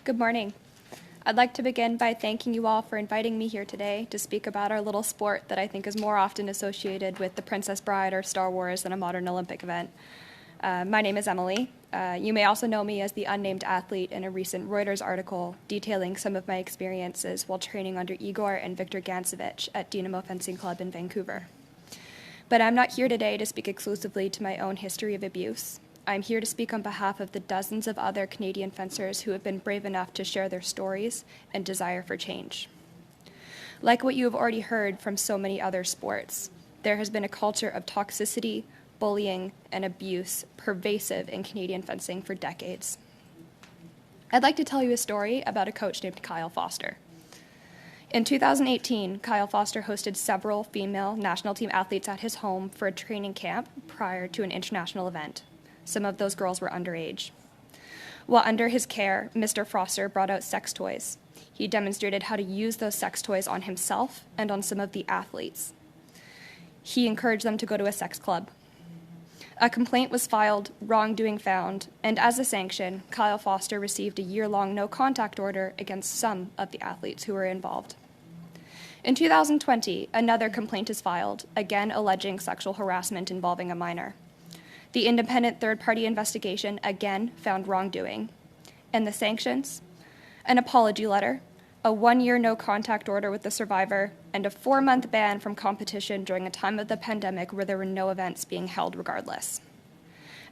Good morning. I'd like to begin by thanking you all for inviting me here today to speak about our little sport that I think is more often associated with The Princess Bride or Star Wars than a modern Olympic event. My name is Emily. You may also know me as the unnamed athlete in a recent Reuters article detailing some of my experiences while training under Igor and Viktor Gancevich at Dynamo Fencing Club in Vancouver. But I'm not here today to speak exclusively to my own history of abuse. I'm here to speak on behalf of the dozens of other Canadian fencers who have been brave enough to share their stories and desire for change. Like what you have already heard from so many other sports, there has been a culture of toxicity, bullying, and abuse pervasive in Canadian fencing for decades. I'd like to tell you a story about a coach named Kyle Foster. In 2018, Kyle Foster hosted several female national team athletes at his home for a training camp prior to an international event. Some of those girls were underage. While under his care, Mr. Foster brought out sex toys. He demonstrated how to use those sex toys on himself and on some of the athletes. He encouraged them to go to a sex club. A complaint was filed, wrongdoing found, and as a sanction, Kyle Foster received a year-long no-contact order against some of the athletes who were involved. In 2020, another complaint is filed, again alleging sexual harassment involving a minor. The independent third-party investigation again found wrongdoing. And the sanctions? An apology letter, a 1-year no-contact order with the survivor, and a 4-month ban from competition during a time of the pandemic where there were no events being held regardless.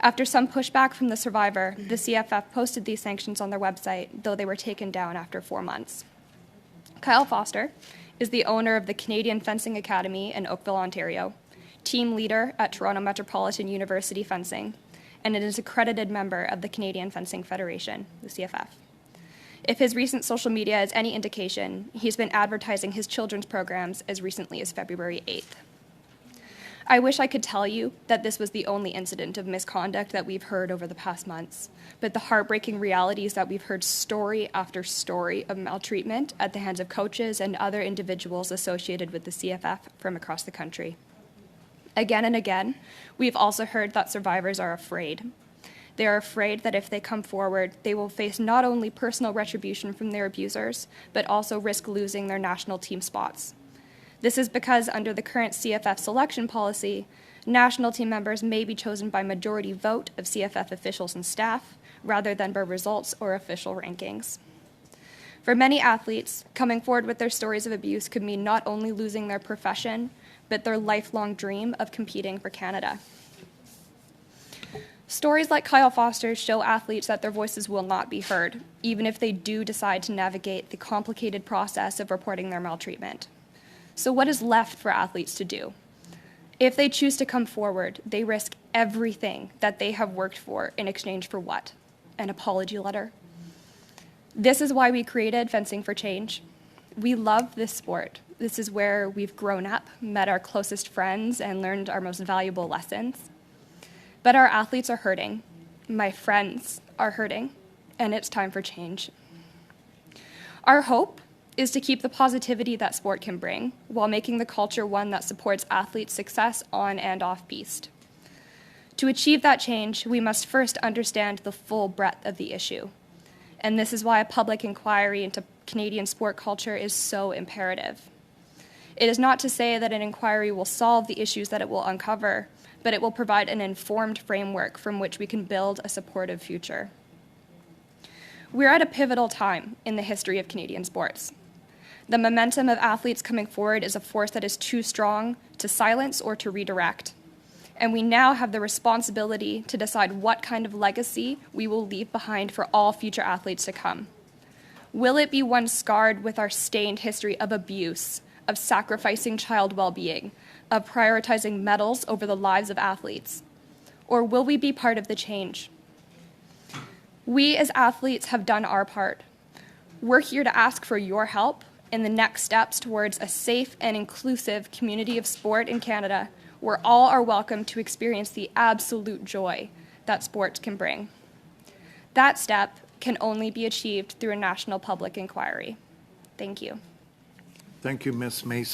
After some pushback from the survivor, the CFF posted these sanctions on their website, though they were taken down after 4 months. Kyle Foster is the owner of the Canadian Fencing Academy in Oakville, Ontario, team leader at Toronto Metropolitan University Fencing, and is an accredited member of the Canadian Fencing Federation, the CFF. If his recent social media is any indication, he's been advertising his children's programs as recently as February 8th. I wish I could tell you that this was the only incident of misconduct that we've heard over the past months, but the heartbreaking reality is that we've heard story after story of maltreatment at the hands of coaches and other individuals associated with the CFF from across the country. Again and again, we've also heard that survivors are afraid. They are afraid that if they come forward, they will face not only personal retribution from their abusers, but also risk losing their national team spots. This is because under the current CFF selection policy, national team members may be chosen by majority vote of CFF officials and staff, rather than by results or official rankings. For many athletes, coming forward with their stories of abuse could mean not only losing their profession, but their lifelong dream of competing for Canada. Stories like Kyle Foster's show athletes that their voices will not be heard, even if they do decide to navigate the complicated process of reporting their maltreatment. So what is left for athletes to do? If they choose to come forward, they risk everything that they have worked for in exchange for what? An apology letter? This is why we created Fencing for Change. We love this sport. This is where we've grown up, met our closest friends, and learned our most valuable lessons. But our athletes are hurting. My friends are hurting, and it's time for change. Our hope is to keep the positivity that sport can bring, while making the culture one that supports athletes' success on and off piste. To achieve that change, we must first understand the full breadth of the issue. And this is why a public inquiry into Canadian sport culture is so imperative. It is not to say that an inquiry will solve the issues that it will uncover, but it will provide an informed framework from which we can build a supportive future. We're at a pivotal time in the history of Canadian sports. The momentum of athletes coming forward is a force that is too strong to silence or to redirect. And we now have the responsibility to decide what kind of legacy we will leave behind for all future athletes to come. Will it be one scarred with our stained history of abuse, of sacrificing child well-being, of prioritizing medals over the lives of athletes? Or will we be part of the change? We as athletes have done our part. We're here to ask for your help in the next steps towards a safe and inclusive community of sport in Canada, where all are welcome to experience the absolute joy that sport can bring. That step can only be achieved through a national public inquiry. Thank you. Thank you, Ms. Mason.